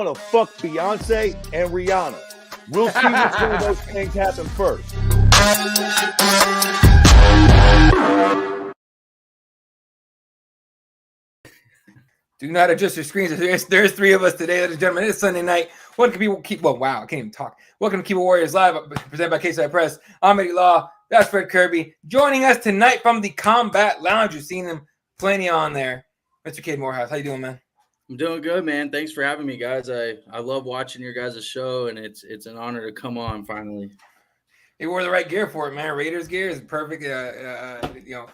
want to fuck Beyonce and Rihanna. We'll see which one of those things happen first. Do not adjust your screens. There's three of us today, ladies and gentlemen. It's Sunday night. Welcome to I can't even talk. Welcome to Keyboard Warriors Live, presented by Cageside Press. I'm Eddie Law. That's Fred Kirby. Joining us tonight from the Combat Lounge. You've seen him plenty on there. Mr. Cade Morehouse, how you doing, man? I'm doing good, man. Thanks for having me, guys. I love watching your guys' show, and it's an honor to come on finally. You wore the right gear for it, man. Raiders gear is perfect,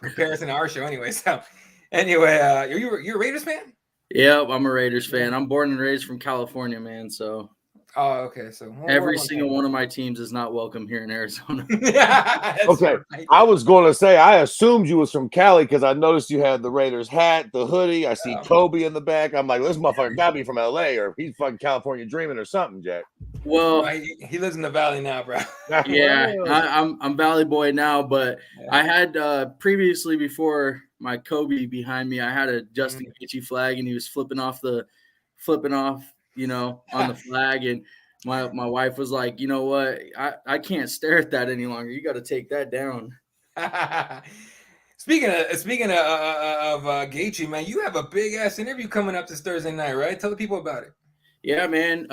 comparison to our show anyway. So, anyway, you're a Raiders fan? Yep, I'm a Raiders fan. I'm born and raised from California, man. So, okay. So every single one of my teams is not welcome here in Arizona. Okay, right. I was going to say I assumed you was from Cali because I noticed you had the Raiders hat, the hoodie. I see Kobe in the back. I'm like, this motherfucker got to be from LA or he's fucking California dreaming or something, Jack. Well, he lives in the Valley now, bro. Yeah, I'm Valley boy now, but I had previously before my Kobe behind me, I had a Justin Gaethje flag, and he was flipping off, on the flag, and my wife was like, you know what, I can't stare at that any longer. You got to take that down. Speaking of Gaethje, man, you have a big ass interview coming up this Thursday night, right? Tell the people about it. Yeah, man.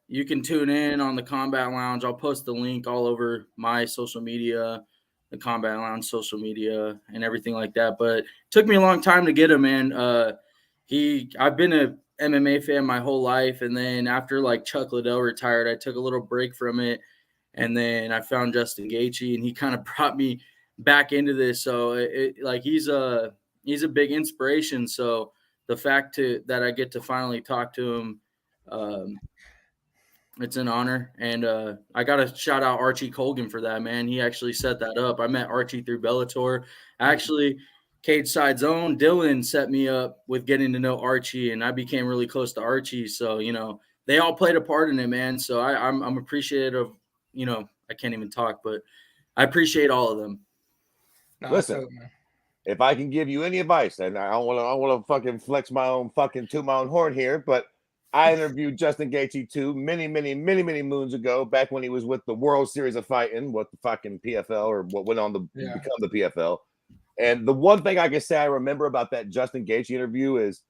You can tune in on the Combat Lounge. I'll post the link all over my social media, the Combat Lounge social media, and everything like that. But it took me a long time to get him, man. I've been a MMA fan my whole life, and then after like Chuck Liddell retired, I took a little break from it, and then I found Justin Gaethje, and he kind of brought me back into this. So he's a big inspiration. So the fact that I get to finally talk to him, it's an honor, and I got to shout out Archie Colgan for that, man. He actually set that up. I met Archie through Bellator. Actually, Cageside's own Dylan set me up with getting to know Archie, and I became really close to Archie. So, they all played a part in it, man. So I'm appreciative of, I can't even talk, but I appreciate all of them. Listen, if I can give you any advice, and I don't want to fucking flex my own fucking toot my own horn here, but I interviewed Justin Gaethje too many moons ago, back when he was with the World Series of Fighting, what the fucking PFL or what went on to become the PFL. And the one thing I can say I remember about that Justin Gaethje interview is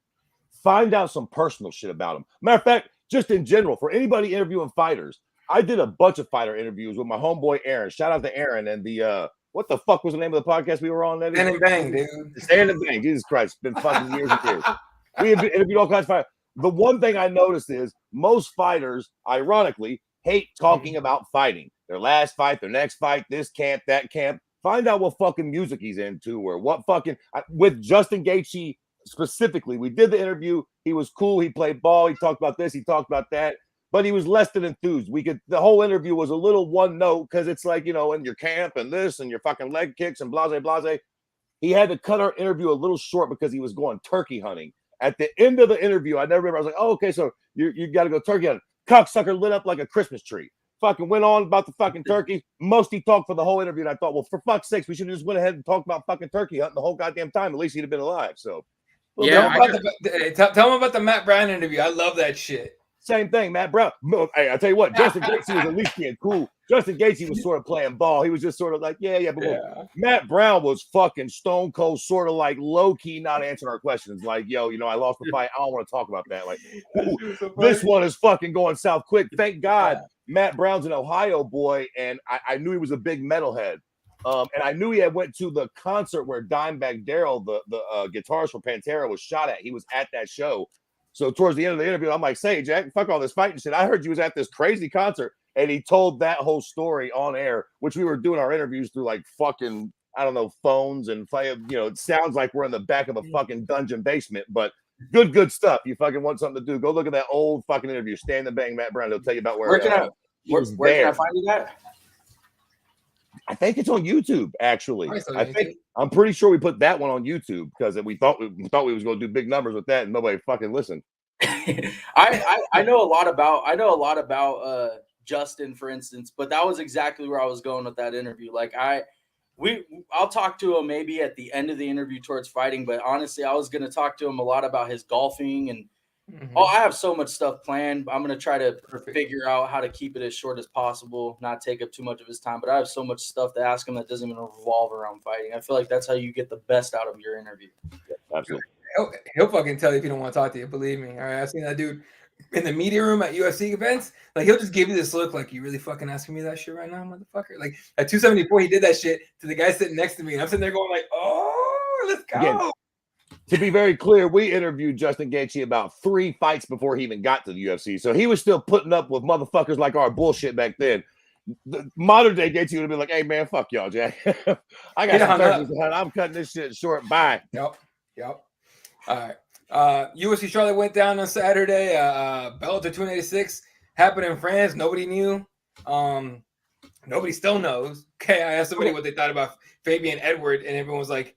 find out some personal shit about him. Matter of fact, just in general, for anybody interviewing fighters, I did a bunch of fighter interviews with my homeboy Aaron. Shout out to Aaron and the what the fuck was the name of the podcast we were on? Stand and Bang, dude. Stand and Bang. Jesus Christ, it's been fucking years and years. We have interviewed all kinds of fighters. The one thing I noticed is most fighters, ironically, hate talking about fighting. Their last fight, their next fight, this camp, that camp. Find out what fucking music he's into or what fucking with Justin Gaethje specifically. We did the interview. He was cool. He played ball. He talked about this. He talked about that. But he was less than enthused. The whole interview was a little one note because it's like, in your camp and this and your fucking leg kicks and blase. He had to cut our interview a little short because he was going turkey hunting. At the end of the interview, I never remember. I was like, oh, okay, so you got to go turkey hunting. Cocksucker lit up like a Christmas tree. Fucking went on about the fucking turkey. Most he talked for the whole interview, and I thought, well, for fuck's sakes, we should have just went ahead and talked about fucking turkey hunting the whole goddamn time. At least he'd have been alive. So, tell him about the Matt Brown interview. I love that shit. Same thing, Matt Brown. Hey, I tell you what, Justin Gaethje was at least being cool. Justin Gaethje was sort of playing ball. He was just sort of like, But Matt Brown was fucking stone cold, sort of like low key, not answering our questions. Like, I lost the fight. I don't want to talk about that. Like, this one is fucking going south quick. Thank God Matt Brown's an Ohio boy, and I knew he was a big metalhead. And I knew he had went to the concert where Dimebag Darrell, the guitarist for Pantera, was shot at. He was at that show. So towards the end of the interview, I'm like, say, Jack, fuck all this fighting shit. I heard you was at this crazy concert. And he told that whole story on air, which we were doing our interviews through like fucking, I don't know, phones. And, it sounds like we're in the back of a fucking dungeon basement. But good stuff. You fucking want something to do, go look at that old fucking interview. Stand and Bang, Matt Brown. They'll tell you about where can I find you that? I think it's on YouTube, actually. I'm pretty sure we put that one on YouTube because we thought we was going to do big numbers with that, and nobody fucking listened. I know a lot about Justin, for instance, but that was exactly where I was going with that interview. Like I'll talk to him maybe at the end of the interview towards fighting, but honestly, I was going to talk to him a lot about his golfing and Oh, I have so much stuff planned. I'm going to try to figure out how to keep it as short as possible, not take up too much of his time. But I have so much stuff to ask him that doesn't even revolve around fighting. I feel like that's how you get the best out of your interview. Yeah, absolutely. He'll fucking tell you if you don't want to talk to you. Believe me. All right, I've seen that dude in the media room at UFC events. Like, he'll just give you this look like, you really fucking asking me that shit right now, motherfucker? Like, at 274, he did that shit to the guy sitting next to me. And I'm sitting there going like, oh, let's go. Again, to be very clear, we interviewed Justin Gaethje about 3 fights before he even got to the UFC. So he was still putting up with motherfuckers like our bullshit back then. The modern day Gaethje would have been like, hey, man, fuck y'all, Jack. I got some questions. I'm cutting this shit short. Bye. Yep. All right. UFC Charlotte went down on Saturday. Bellator 286 happened in France. Nobody knew. Nobody still knows. Okay, I asked somebody what they thought about Fabian Edward, and everyone was like,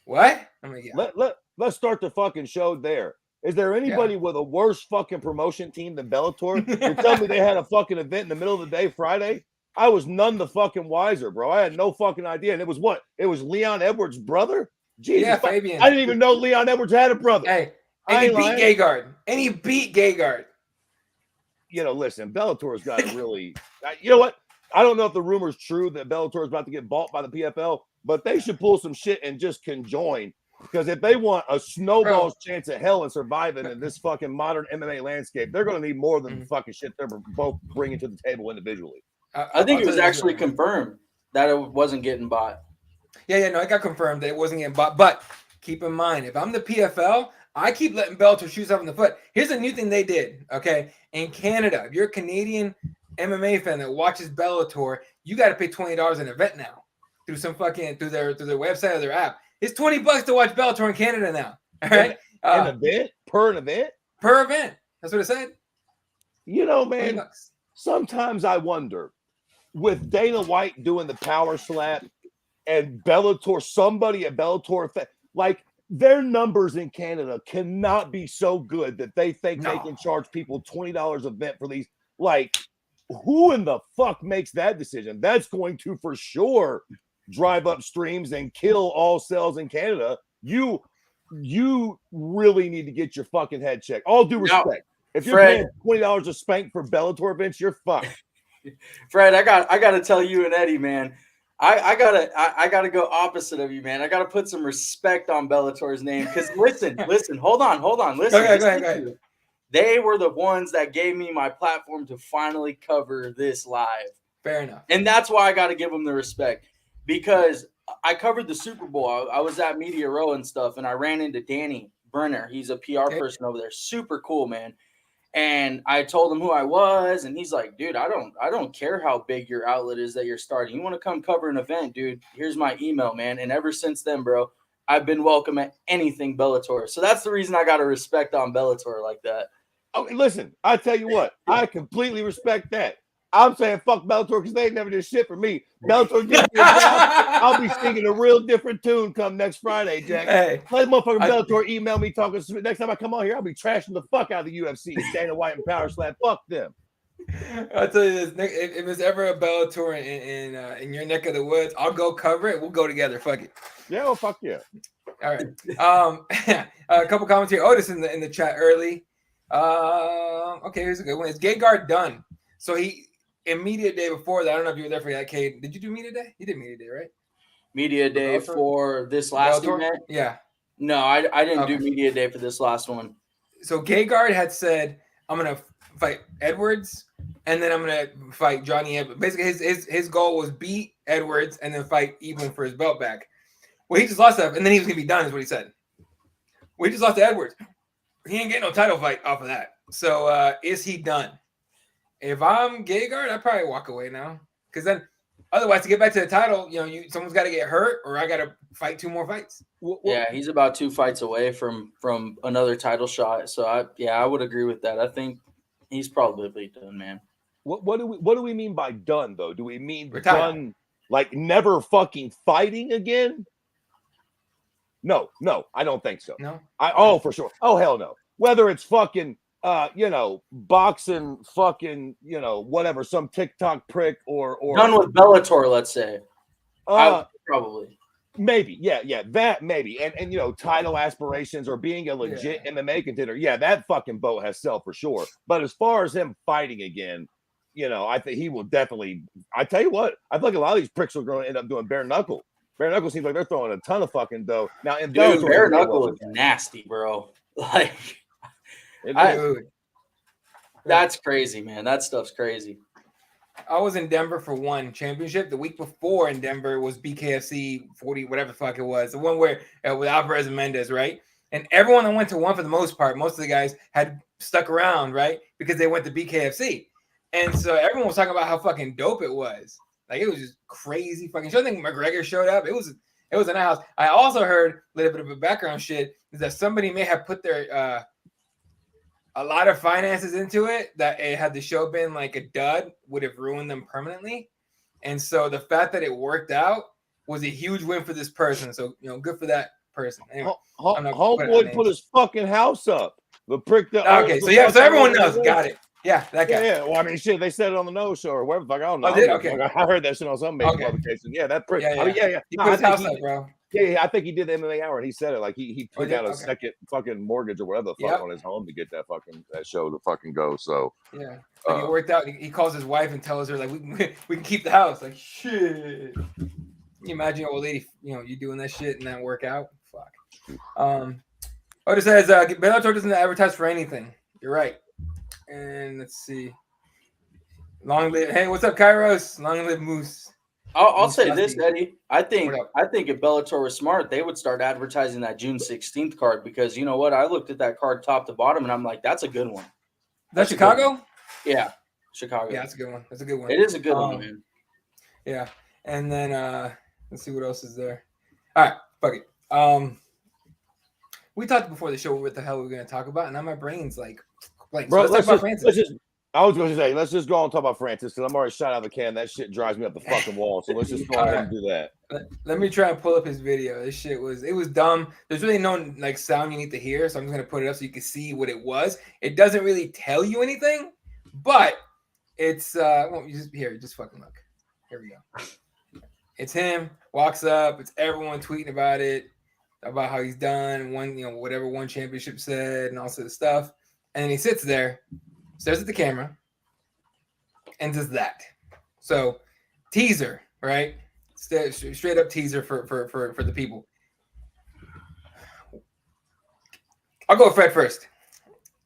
what? I'm like, yeah. Let's start the fucking show there. Is there anybody with a worse fucking promotion team than Bellator? You tell me they had a fucking event in the middle of the day Friday? I was none the fucking wiser, bro. I had no fucking idea. And it was what? It was Leon Edwards' brother? Jesus, yeah, Fabian. I didn't even know Leon Edwards had a brother. Hey, and he beat Gegard. You know, listen, Bellator's got to really – you know what? I don't know if the rumor's true that Bellator is about to get bought by the PFL, but they should pull some shit and just conjoin. Because if they want a snowball's chance at hell and surviving in this fucking modern MMA landscape, they're going to need more than the fucking shit they're both bringing to the table individually. I think it was actually confirmed that it wasn't getting bought. Yeah, no, it got confirmed that it wasn't getting bought. But keep in mind, if I'm the PFL, I keep letting Bellator shoot up in the foot. Here's a new thing they did, okay? In Canada, if you're a Canadian MMA fan that watches Bellator, you got to pay $20 an event now through their website or their app. It's $20 to watch Bellator in Canada now. All right, an event per event. That's what it said. You know, man. Sometimes I wonder, with Dana White doing the power slap and Bellator, somebody at Bellator, like their numbers in Canada cannot be so good that they think they can charge people $20 an event for these. Like, who in the fuck makes that decision? That's going to for sure drive up streams and kill all sales in Canada. You really need to get your fucking head checked. All due respect. If you're paying $20 a spank for Bellator events, you're fucked. Fred, I got to tell you and Eddie, man. I gotta go opposite of you, man. I gotta put some respect on Bellator's name. Because listen, hold on. Listen. Go ahead. They were the ones that gave me my platform to finally cover this live. Fair enough. And that's why I got to give them the respect. Because I covered the Super Bowl. I was at Media Row and stuff, and I ran into Danny Brenner. He's a PR person over there. Super cool, man. And I told him who I was, and he's like, dude, I don't care how big your outlet is that you're starting. You want to come cover an event, dude, here's my email, man. And ever since then, bro, I've been welcome at anything Bellator. So that's the reason I got to respect on Bellator like that. Okay, listen, I tell you what, I completely respect that. I'm saying fuck Bellator because they ain't never did shit for me. Bellator gives me a job. I'll be singing a real different tune come next Friday, Jack. Hey, let motherfucker Bellator email me talking. Next time I come on here, I'll be trashing the fuck out of the UFC. Dana White and Power Slap. Fuck them. I'll tell you this: if there's ever a Bellator in your neck of the woods, I'll go cover it. We'll go together. Fuck it. Yeah, well, fuck yeah. All right. A couple comments here. Otis in the chat early. Okay, here's a good one. Is Gegard done? So in media day before that, I don't know if you were there for that, Cade. Did you do media day? You did media day, right? Media day for this last event? Yeah. No, I didn't do media day for this last one. So Gegard had said, I'm going to fight Edwards, and then I'm going to fight Johnny Edwards. Basically, his goal was beat Edwards and then fight Evelyn for his belt back. Well, he just lost that, and then he was going to be done, is what he said. Well, he just lost to Edwards. He ain't getting no title fight off of that. So is he done? If I'm Gegard, I'd probably walk away now. Because then, otherwise, to get back to the title, someone's got to get hurt, or I got to fight 2 more fights. Yeah, he's about 2 fights away from another title shot. So I would agree with that. I think he's probably done, man. What do we mean by done though? Do we mean done like never fucking fighting again? No, I don't think so. No. For sure. Oh hell no. Whether it's fucking boxing, fucking, whatever, some TikTok prick or done with Bellator, let's say. Probably. Maybe, yeah, that maybe, and you know, title aspirations or being a legit MMA contender, yeah, that fucking boat has sailed for sure. But as far as him fighting again, you know, I think he will definitely. I tell you what, I think a lot of these pricks are going to end up doing bare knuckle. Bare knuckle seems like they're throwing a ton of fucking dough now. In Dude, bare knuckle is nasty, bro. Like, that's crazy, man. That stuff's crazy. I was in Denver for one championship. The week before in Denver was BKFC 40, whatever the fuck it was. The one where with Alvarez and Mendez, right? And everyone that went to one for the most part, most of the guys had stuck around, right? Because they went to BKFC. And so everyone was talking about how fucking dope it was. Like, it was just crazy fucking show. I think McGregor showed up. It was in a house. I also heard a little bit of a background shit is that somebody may have put their a lot of finances into it, that it had the show been like a dud would have ruined them permanently. And so the fact that it worked out was a huge win for this person. So, you know, good for that person. Anyway, Homeboy put his fucking house up. The prick that okay, so yeah, so everyone knows. Got it. Yeah, that guy. Yeah, well, I mean, shit, they said it on the nose show or whatever. Like, I don't know. Okay. I heard that shit on some major publication. Yeah, that prick. Yeah. I mean, yeah. He put his house up, bro. Yeah, I think he did the MMA Hour, and he said it. Like, he took out a second fucking mortgage or whatever the fuck on his home to get that show to fucking go. So yeah, like it worked out. He calls his wife and tells her like we can keep the house. Like, shit. Can you imagine your old lady, you know, you doing that shit and that work out? Fuck. Otis says Bellator doesn't advertise for anything. You're right. And let's see. Long live. Hey, what's up, Kairos? Long live Moose. I'll say this, Eddie. I think if Bellator was smart, they would start advertising that June 16th card, because you know what? I looked at that card top to bottom and I'm like, that's a good one. That's Chicago? Yeah, Chicago. Yeah, that's a good one. That's a good one. It is a good one, man. Yeah. And then let's see what else is there. All right, fuck it. We talked before the show what the hell we were going to talk about, and now my brain's like blank. Bro, so let's talk about Francis. I was going to say, let's just go and talk about Francis, because I'm already shot out of the can. That shit drives me up the fucking wall. So let's just go ahead and do that. Let me try and pull up his video. This shit was dumb. There's really no like sound you need to hear, so I'm just gonna put it up so you can see what it was. It doesn't really tell you anything, but it's well, just fucking look. Here we go. It's him, walks up, it's everyone tweeting about it, about how he's done whatever one championship said and all sorts of stuff. And then he sits there, stares at the camera, and does that. So, teaser, right? Straight up teaser for the people. I'll go with Fred first,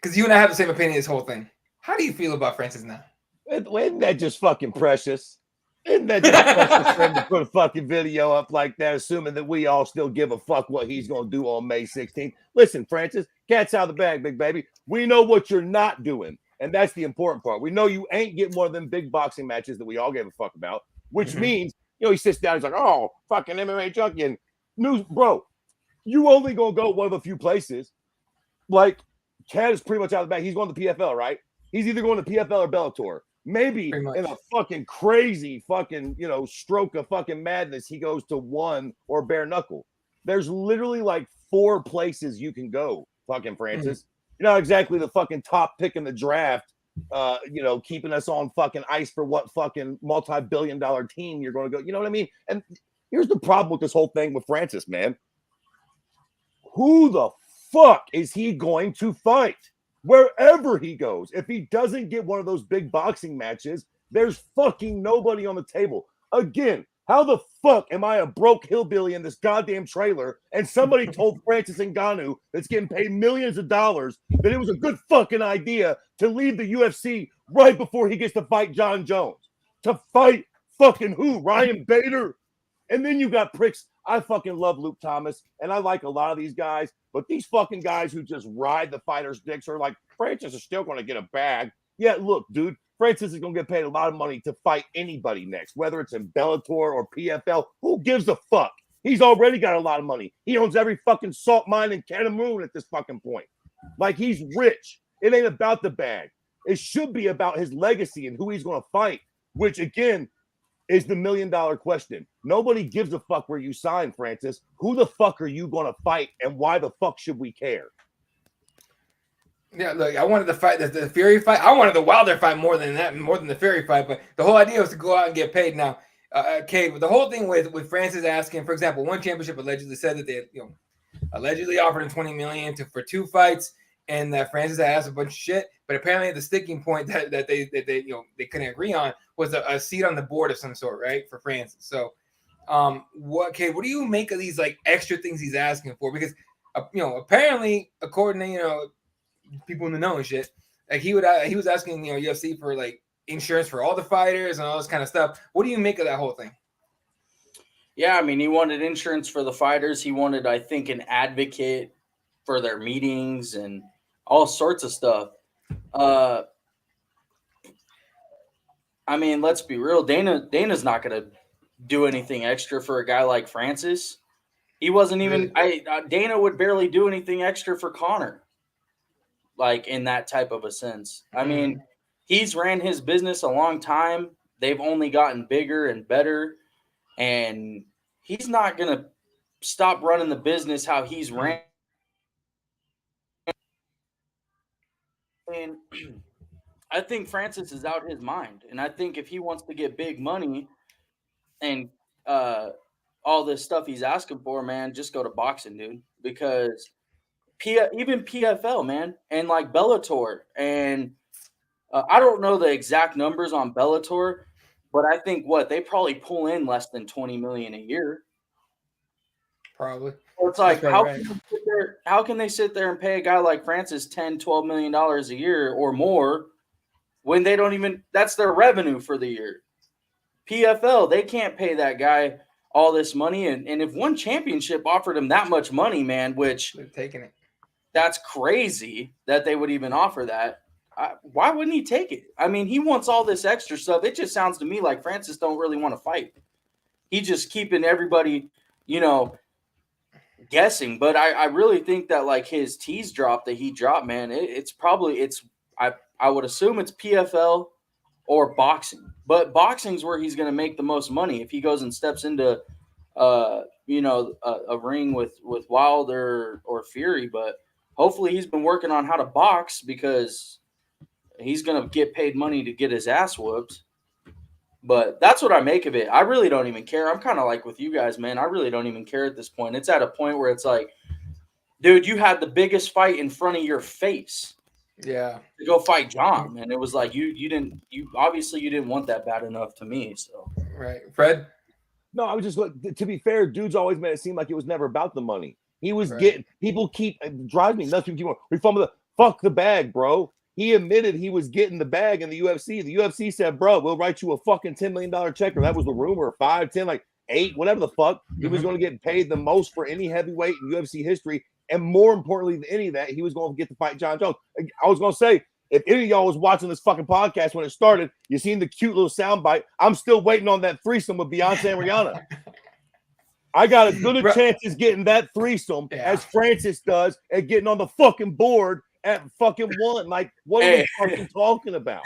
because you and I have the same opinion this whole thing. How do you feel about Francis now? Isn't that just fucking precious? Isn't that just precious for him to put a fucking video up like that, assuming that we all still give a fuck what he's going to do on May 16th? Listen, Francis, cat's out of the bag, big baby. We know what you're not doing. And that's the important part. We know you ain't getting one of them big boxing matches that we all gave a fuck about, which means, he sits down, he's like, oh, fucking MMA junkie. And news, bro, you only going to go one of a few places. Like, Cad is pretty much out of the bag. He's going to the PFL, right? He's either going to PFL or Bellator. Maybe in a fucking crazy fucking, stroke of fucking madness, he goes to one or bare knuckle. There's literally like 4 places you can go, fucking Francis. You're not exactly the fucking top pick in the draft, keeping us on fucking ice for what fucking multi-billion-dollar team you're going to go. You know what I mean? And here's the problem with this whole thing with Francis, man. Who the fuck is he going to fight? Wherever he goes, if he doesn't get one of those big boxing matches, there's fucking nobody on the table. Again, how the fuck am I a broke hillbilly in this goddamn trailer and somebody told Francis Ngannou that's getting paid millions of dollars that it was a good fucking idea to leave the UFC right before he gets to fight John Jones? To fight fucking who? Ryan Bader? And then you got pricks. I fucking love Luke Thomas, and I like a lot of these guys, but these fucking guys who just ride the fighters' dicks are like, Francis is still going to get a bag. Yeah, look, dude, Francis is going to get paid a lot of money to fight anybody next, whether it's in Bellator or PFL. Who gives a fuck? He's already got a lot of money. He owns every fucking salt mine in Cameroon at this fucking point. Like, he's rich. It ain't about the bag. It should be about his legacy and who he's going to fight, which, again, is the $1 million question. Nobody gives a fuck where you sign, Francis. Who the fuck are you going to fight, and why the fuck should we care? Yeah, look, I wanted to fight the Fury fight. I wanted the Wilder fight more than the Fury fight, but the whole idea was to go out and get paid. Now, Cade, with the whole thing with Francis asking, for example, one championship allegedly said that they, allegedly offered him $20 million for 2 fights, and that Francis asked a bunch of shit. But apparently, the sticking point that they couldn't agree on was a seat on the board of some sort, right, for Francis. So, what do you make of these like extra things he's asking for? Because apparently, according to people in the know and shit, like he was asking UFC for like insurance for all the fighters and all this kind of stuff. What do you make of that whole thing? Yeah, I mean, he wanted insurance for the fighters. He wanted, I think, an advocate for their meetings and all sorts of stuff. I mean, let's be real. Dana's not going to do anything extra for a guy like Francis. He wasn't even Dana would barely do anything extra for Conor, like in that type of a sense. I mean, he's ran his business a long time. They've only gotten bigger and better, and he's not going to stop running the business how he's ran. And I think Francis is out his mind, and I think if he wants to get big money and all this stuff he's asking for, man, just go to boxing, dude. Because even PFL, man, and like Bellator, and I don't know the exact numbers on Bellator, but I think they probably pull in less than $20 million a year. Probably. So it's like how can they sit there and pay a guy like Francis $10-12 million a year or more when they don't even that's their revenue for the year? PFL, they can't pay that guy all this money, and if one championship offered him that much money, man, which they're taking it. That's crazy that they would even offer that. Why wouldn't he take it? I mean, he wants all this extra stuff. It just sounds to me like Francis don't really want to fight. He's just keeping everybody, guessing. But I really think that like his tease drop that he dropped, man, I would assume it's PFL or boxing. But boxing's where he's going to make the most money if he goes and steps into a ring with Wilder or Fury. But hopefully he's been working on how to box because he's going to get paid money to get his ass whooped. But that's what I make of it. I really don't even care. I'm kind of like with you guys, man. I really don't even care at this point. It's at a point where it's like, dude, you had the biggest fight in front of your face. Yeah. To go fight John. And it was like, you didn't want that bad enough to me. So. Right. Fred? No, I was just, to be fair, dude's always made it seem like it was never about the money. He was getting, people keep, drive me nuts. People keep fuck the bag, bro. He admitted he was getting the bag in the UFC. The UFC said, bro, we'll write you a fucking $10 million check. Or that was the rumor, 5, 10, like 8, whatever the fuck. He was going to get paid the most for any heavyweight in UFC history. And more importantly than any of that, he was going to get to fight John Jones. I was going to say, if any of y'all was watching this fucking podcast when it started, you seen the cute little soundbite. I'm still waiting on that threesome with Beyonce and Rihanna. I got as good a chance as getting that threesome as Francis does at getting on the fucking board at fucking 1. Like, what are we fucking talking about?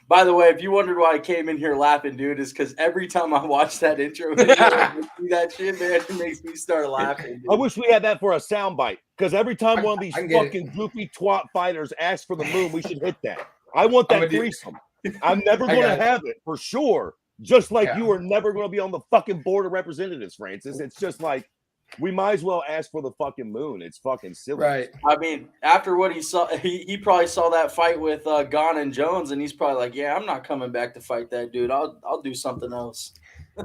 By the way, if you wondered why I came in here laughing, dude, is because every time I watch that intro video, see that shit, man, it makes me start laughing. Dude. I wish we had that for a soundbite, because every time one of these fucking goofy twat fighters asks for the moon, we should hit that. I want that threesome. I'm never going to have it, for sure. Just like you are never going to be on the fucking board of representatives, Francis. It's just like, we might as well ask for the fucking moon. It's fucking silly. Right. I mean, after what he saw, he probably saw that fight with Gon and Jones, and he's probably like, yeah, I'm not coming back to fight that dude. I'll do something else.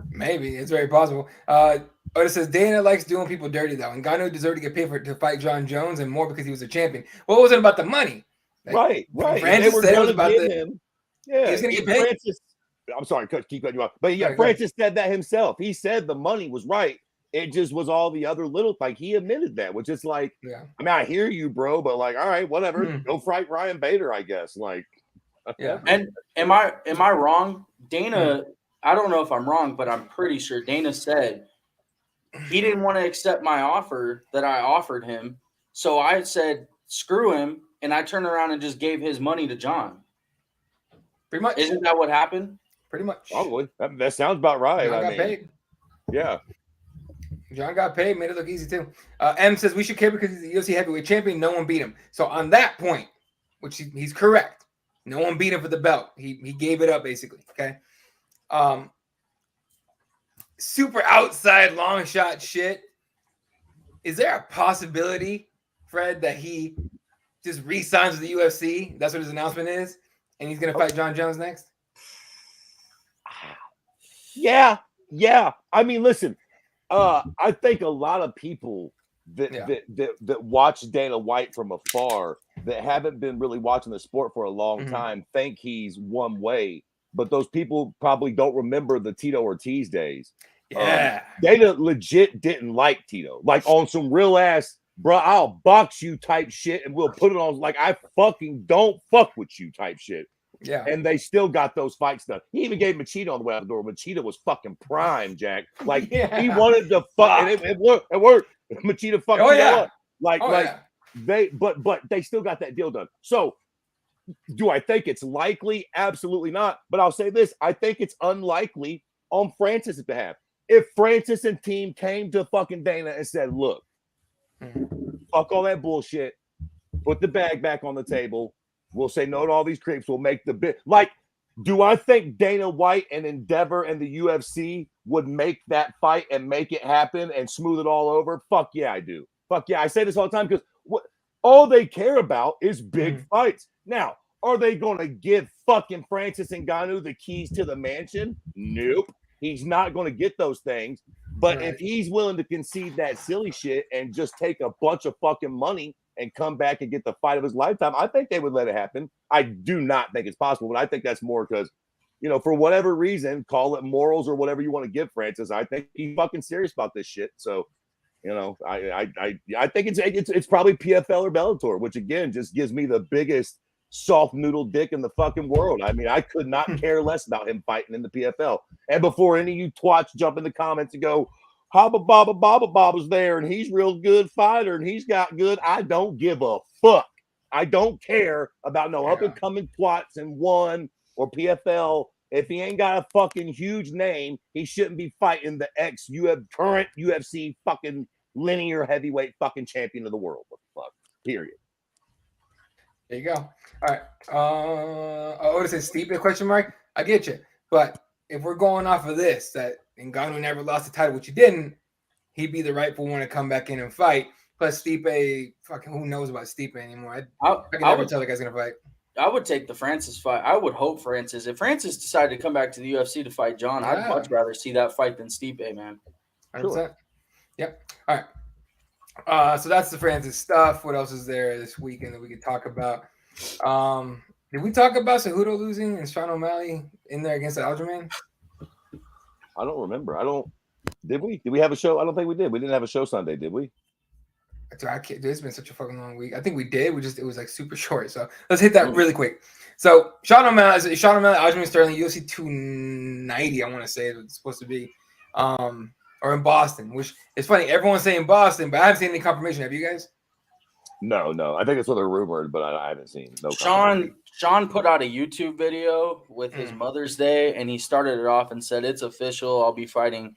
Maybe. It's very possible. It says Dana likes doing people dirty, though. And Ngannou deserved to get paid to fight John Jones and more because he was a champion. Well, it wasn't about the money. Like, right. Francis said it was about him. Yeah. He's going to get paid. Francis, I'm sorry, keep cutting you off. But yeah, Francis said that himself. He said the money was right. It just was all the other little, like, he admitted that, which is like, I mean, I hear you, bro, but like, all right, whatever. Go fight Ryan Bader, I guess. Like, And am I wrong? Dana, I don't know if I'm wrong, but I'm pretty sure Dana said he didn't want to accept my offer that I offered him. So I said, screw him. And I turned around and just gave his money to John. Pretty much. Isn't that what happened? Pretty much. Probably. That sounds about right. John got paid. Yeah. John got paid, made it look easy too. M says we should care because he's the UFC heavyweight champion. No one beat him. So on that point, which he's correct, no one beat him for the belt. He gave it up basically. Okay. super outside long shot shit. Is there a possibility, Fred, that he just re-signs with the UFC? That's what his announcement is, and he's gonna fight John Jones next? Yeah. I mean, listen, I think a lot of people that watch Dana White from afar that haven't been really watching the sport for a long time think he's one way, but those people probably don't remember the Tito Ortiz days. Yeah. Dana legit didn't like Tito, like on some real ass, bro, I'll box you type shit, and we'll put it on like I fucking don't fuck with you type shit. Yeah. And they still got those fights done. He even gave Machida on the way out the door. Machida was fucking prime, Jack. Like he wanted to fuck, and it worked. It worked. Machida fucking up. But they still got that deal done. So do I think it's likely? Absolutely not. But I'll say this: I think it's unlikely on Francis' behalf. If Francis and team came to fucking Dana and said, "Look, fuck all that bullshit. Put the bag back on the table. We'll say no to all these creeps. We'll make the bit." Like, do I think Dana White and Endeavor and the UFC would make that fight and make it happen and smooth it all over? Fuck yeah, I do. Fuck yeah. I say this all the time because all they care about is big fights. Now, are they going to give fucking Francis Ngannou the keys to the mansion? Nope. He's not going to get those things. But if he's willing to concede that silly shit and just take a bunch of fucking money and come back and get the fight of his lifetime, I think they would let it happen. I do not think it's possible, but I think that's more because, for whatever reason, call it morals or whatever you want to give Francis, I think he's fucking serious about this shit. So, I think it's probably PFL or Bellator, which again just gives me the biggest soft noodle dick in the fucking world. I mean, I could not care less about him fighting in the PFL. And before any of you twats jump in the comments and go, Haba Baba's there and he's real good fighter and he's got good, I don't give a fuck. I don't care about no up and coming twats in ONE or PFL. If he ain't got a fucking huge name, he shouldn't be fighting the current UFC fucking linear heavyweight fucking champion of the world. What the fuck? Period. There you go. All right. What is it? Stipe? Question mark. I get you, but if we're going off of this, that Ngannou never lost the title, which he didn't, he'd be the rightful one to come back in and fight. Plus, Stipe, fucking who knows about Stipe anymore? I can never tell the guy's gonna fight. I would take the Francis fight. I would hope Francis. If Francis decided to come back to the UFC to fight John, I'd much rather see that fight than Stipe, man. 100%. Sure. Yep. All right. So that's the Francis stuff. What else is there this weekend that we could talk about? Did we talk about Cejudo losing and Sean O'Malley in there against Aljamain? I don't remember. Did we? Did we have a show? I don't think we did. We didn't have a show Sunday, did we? Dude, it's been such a fucking long week. I think we did. It was like super short. So let's hit that really quick. So Sean O'Malley, Aljamain Sterling, UFC 290. I want to say it's supposed to be, or in Boston. Which is funny. Everyone's saying Boston, but I haven't seen any confirmation. Have you guys? No. I think it's what they're rumored, but I haven't seen. No. Sean put out a YouTube video with his Mother's Day, and he started it off and said, "It's official. I'll be fighting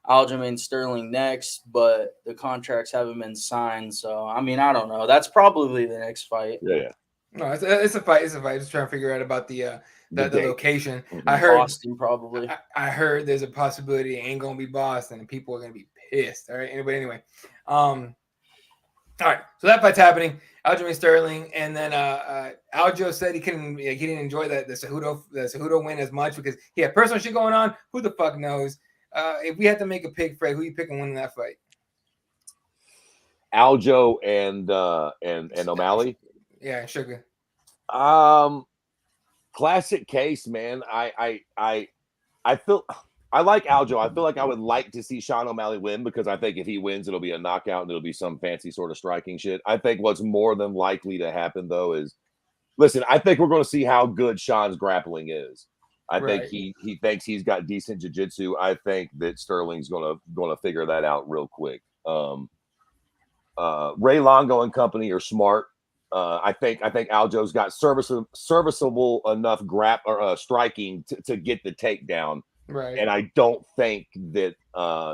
Aljamain Sterling next, but the contracts haven't been signed." So, I mean, I don't know. That's probably the next fight. Yeah. No, it's a fight. It's a fight. Just trying to figure out about the location. I heard Boston probably. I heard there's a possibility it ain't gonna be Boston, and people are gonna be pissed. All right. Anyway. All right. So that fight's happening. Aljamain Sterling, and then Aljo said he didn't enjoy the Cejudo win as much because he had personal shit going on. Who the fuck knows? If we had to make a pick, Fred, who you picking winning that fight? Aljo and O'Malley. Yeah, Sugar. Classic case, man. I feel I like Aljo. I feel like I would like to see Sean O'Malley win because I think if he wins, it'll be a knockout and it'll be some fancy sort of striking shit. I think what's more than likely to happen though is, listen, I think we're going to see how good Sean's grappling is. I think he thinks he's got decent jiu-jitsu. I think that Sterling's gonna figure that out real quick. Ray Longo and company are smart. I think Aljo's got serviceable enough striking to get the takedown. Right. And I don't think that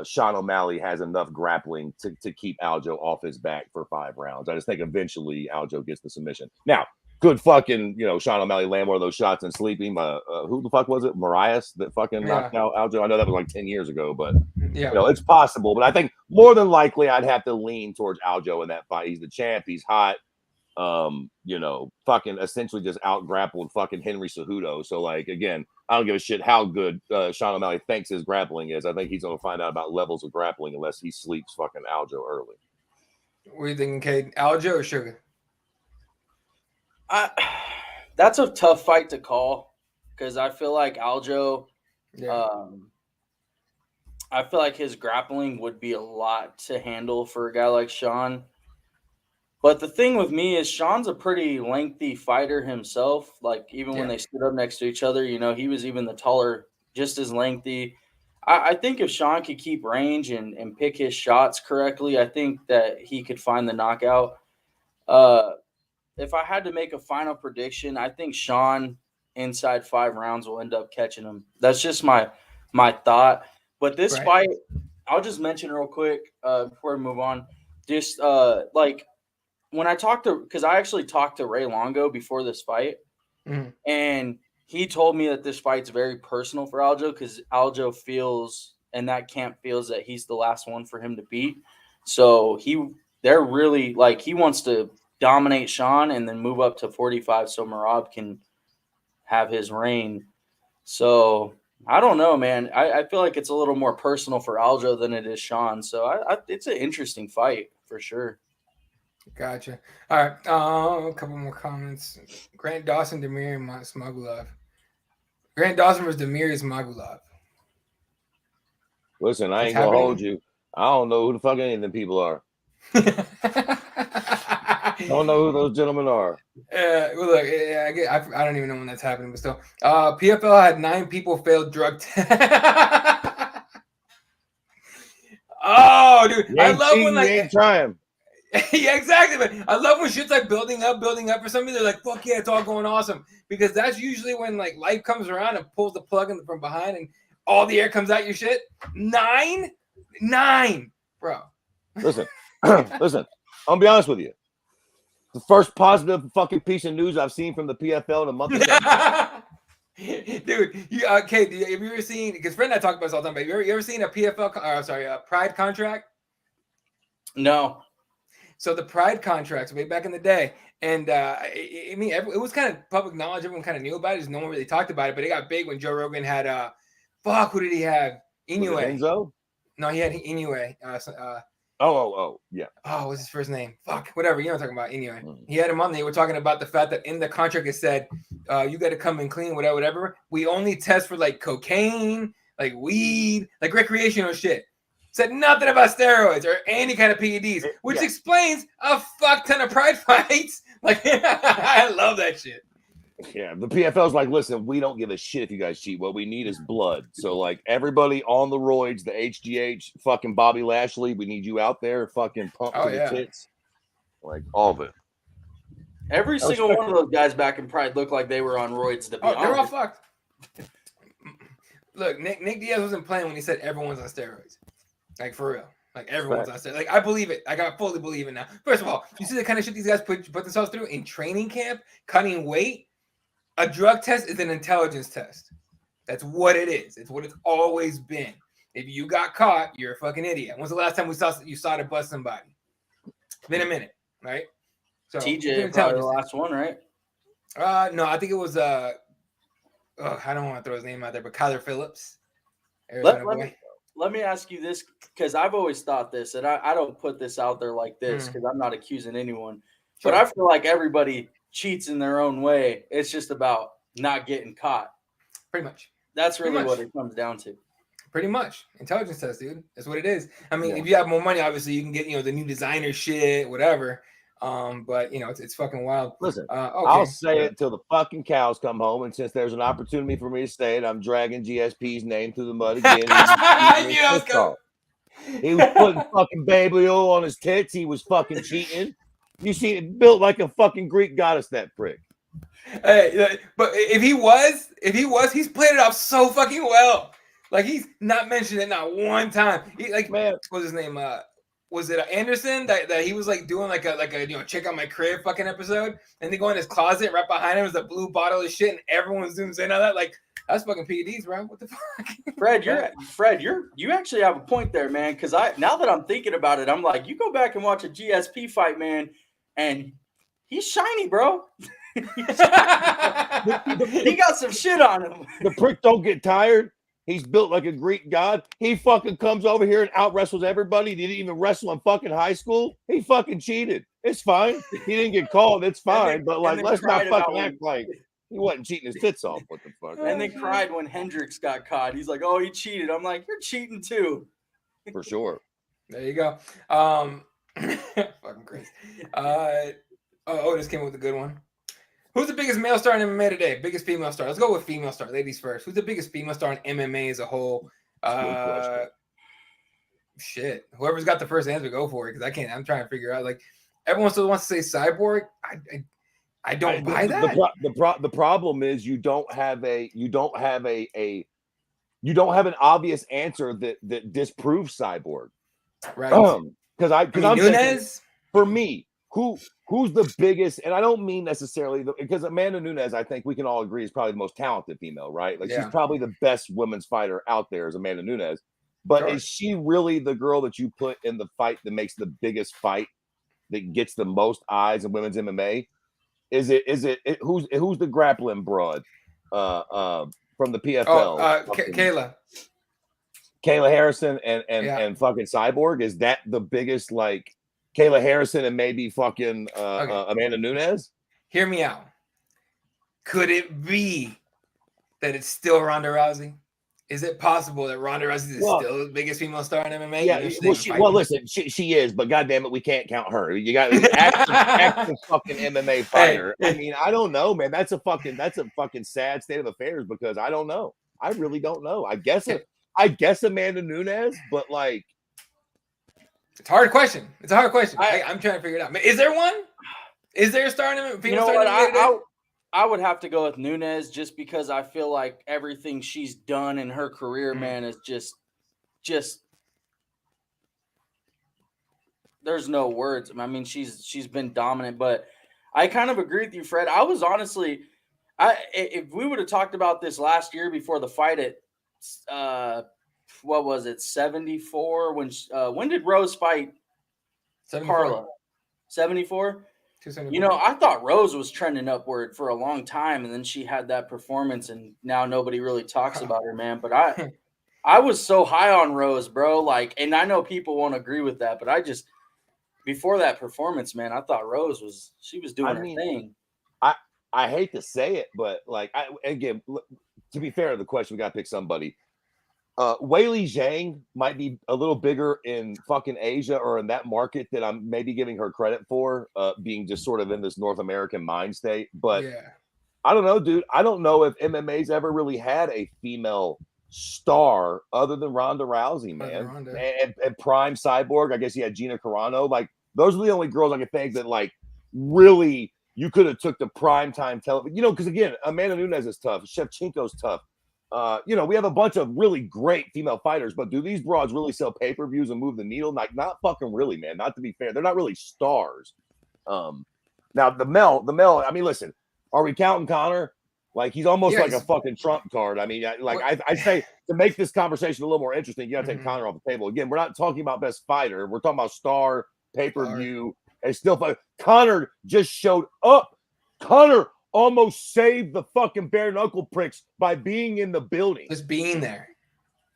Sean O'Malley has enough grappling to keep Aljo off his back for 5 rounds. I just think eventually Aljo gets the submission. Now, could fucking, Sean O'Malley land one of those shots and sleep him. Who the fuck was it? Marias that fucking knocked out Aljo. I know that was like 10 years ago, but it's possible. But I think more than likely I'd have to lean towards Aljo in that fight. He's the champ. He's hot. Fucking essentially just out grappled fucking Henry Cejudo. So like, again, I don't give a shit how good Sean O'Malley thinks his grappling is. I think he's going to find out about levels of grappling unless he sleeps fucking Aljo early. What are you thinking, Cade? Aljo or Sugar? That's a tough fight to call because I feel like Aljo, I feel like his grappling would be a lot to handle for a guy like Sean. But the thing with me is Sean's a pretty lengthy fighter himself. Like even when they stood up next to each other, he was even the taller, just as lengthy. I think if Sean could keep range and pick his shots correctly, I think that he could find the knockout. If I had to make a final prediction, I think Sean inside 5 rounds will end up catching him. That's just my thought. But this fight, I'll just mention real quick before we move on. Just like when I because I actually talked to Ray Longo before this fight, and he told me that this fight's very personal for Aljo because Aljo feels, and that camp feels, that he's the last one for him to beat. So they're really like, he wants to dominate Sean and then move up to 45 so Merab can have his reign. So I don't know, man. I feel like it's a little more personal for Aljo than it is Sean. So it's an interesting fight for sure. Gotcha. All right. A couple more comments. Grant Dawson, Demir Smagulov. Grant Dawson versus Demir Smagulov. Listen, I ain't gonna hold you. I don't know who the fuck any of them people are. I don't know who those gentlemen are. Well, look, I don't even know when that's happening, but still. PFL had 9 people failed drug test. Oh, dude. I love when like ain't trying. Yeah, exactly. But I love when shit's like building up for something. They're like, fuck yeah, it's all going awesome. Because that's usually when like life comes around and pulls the plug from behind and all the air comes out your shit. 9, bro. Listen, listen. I'll be honest with you. The first positive fucking piece of news I've seen from the PFL in a month ago. Dude, Kate, have you ever seen? Because Fred and I talk about this all the time. But you ever seen a PFL? Pride contract? No. So the Pride contracts way back in the day, and I mean, it was kind of public knowledge. Everyone kind of knew about it. Just no one really talked about it. But it got big when Joe Rogan had who did he have? Inoue. Enzo? No, he had Inoue. Yeah. Oh, what's his first name? Fuck, whatever. You know what I'm talking about. Anyway, he had him on. They were talking about the fact that in the contract it said, you got to come in clean, whatever. We only test for like cocaine, like weed, like recreational shit. Said nothing about steroids or any kind of PEDs, which explains a fuck ton of Pride fights. Like, I love that shit. Yeah, the PFL's like, listen, we don't give a shit if you guys cheat. What we need is blood. So, like, everybody on the roids, the HGH, fucking Bobby Lashley, we need you out there, fucking pumped to the tits. Like, all of it. Every single one of those guys back in Pride looked like they were on roids, to be honest. They're all fucked. Look, Nick Diaz wasn't playing when he said everyone's on steroids. Like, for real. Like, everyone's on steroids. Like, I believe it. I fully believe it now. First of all, you see the kind of shit these guys put themselves through in training camp, cutting weight? A drug test is an intelligence test. That's what it is. It's what it's always been. If you got caught, you're a fucking idiot. When's the last time you saw to bust somebody? It's been a minute, right? So TJ probably the last one, right? No, I think it was I don't want to throw his name out there, but Kyler Phillips. Let me ask you this, because I've always thought this, and I don't put this out there like this because I'm not accusing anyone, but I feel like everybody cheats in their own way. It's just about not getting caught. Pretty much. That's really what it comes down to. Pretty much. Intelligence test, dude. That's what it is. I mean, if you have more money, obviously you can get, the new designer shit, whatever. But it's fucking wild. Listen, I'll say it till the fucking cows come home, and since there's an opportunity for me to say it, I'm dragging GSP's name through the mud again. He was putting fucking baby oil on his tits. He was fucking cheating. You see, it built like a fucking Greek goddess, that prick. Hey, but if he was, he's played it off so fucking well. Like, he's not mentioned it not one time. Man, what's his name? was it Anderson that he was like doing like a check out my crib fucking episode, and they go in his closet right behind him is a blue bottle of shit, and everyone zooms in on that like that's fucking PEDs, bro. What the fuck? Fred, you actually have a point there, man. Because now that I'm thinking about it, I'm like, you go back and watch a GSP fight, man, and he's shiny, bro. He got some shit on him. The prick don't get tired. He's built like a Greek god. He fucking comes over here and out wrestles everybody. He didn't even wrestle in fucking high school. He fucking cheated. It's fine. He didn't get called. It's fine. But like, let's not fucking act like he wasn't cheating his tits off. What the fuck? And they cried when Hendricks got caught. He's like, "Oh, he cheated." I'm like, "You're cheating too." For sure. There you go. Fucking crazy. Otis came up with a good one. Who's the biggest male star in MMA today? Biggest female star. Let's go with female star. Ladies first. Who's the biggest female star in MMA as a whole? Shit. Whoever's got the first answer, go for it. Because I can't. I'm trying to figure out. Like everyone still wants to say Cyborg. I don't buy that. The problem is you don't have an obvious answer that disproves Cyborg. Right. Because I'm Nunes. For me, who's the biggest, and I don't mean necessarily because Amanda Nunes, I think we can all agree, is probably the most talented female, right? Like she's probably the best women's fighter out there is Amanda Nunes. But is she really the girl that you put in the fight that makes the biggest fight that gets the most eyes in women's MMA? Is it who's the grappling broad from the PFL? Kayla Harrison and fucking Cyborg. Is that the biggest like Kayla Harrison and maybe fucking Amanda Nunes? Hear me out. Could it be that it's still Ronda Rousey? Is it possible that Ronda Rousey is still the biggest female star in MMA? Yeah, listen, she is, but goddamn it, we can't count her. You got active fucking MMA fighter. Hey. I mean, I don't know, man. That's a fucking sad state of affairs because I don't know. I really don't know. I guess Amanda Nunes, but like. It's a hard question. I'm trying to figure it out. Is there one? Is there a star in MMA? You know what? I would have to go with Nunes just because I feel like everything she's done in her career, man, is just there's no words. I mean, she's been dominant, but I kind of agree with you, Fred. I was honestly, if we would have talked about this last year before the fight at what was it, 74? When did Rose fight 74. Carla? 74? You know, I thought Rose was trending upward for a long time, and then she had that performance, and now nobody really talks about her, man. But I was so high on Rose, bro. Like, and I know people won't agree with that, but before that performance, man, I thought Rose was doing her thing. I hate to say it, but like, again, to be fair to the question, we got to pick somebody. Weili Zhang might be a little bigger in fucking Asia or in that market that I'm maybe giving her credit for, being just sort of in this North American mind state. But I don't know, dude. I don't know if MMA's ever really had a female star other than Ronda Rousey, man. And Prime Cyborg. I guess you had Gina Carano. Like those are the only girls I can think that like really you could have took the primetime television. You know, because again, Amanda Nunes is tough. Shevchenko's tough. You know, we have a bunch of really great female fighters, but do these broads really sell pay-per-views and move the needle? Like, not fucking really, man. Not to be fair. They're not really stars. Now the Mel, I mean, listen, are we counting Connor? Like, he's almost like a fucking trump card. I mean, I say to make this conversation a little more interesting, you got to take Connor off the table. Again, we're not talking about best fighter. We're talking about star, pay-per-view, and still fight. Connor just showed up. Connor almost saved the fucking bare knuckle pricks by being in the building. Just being there.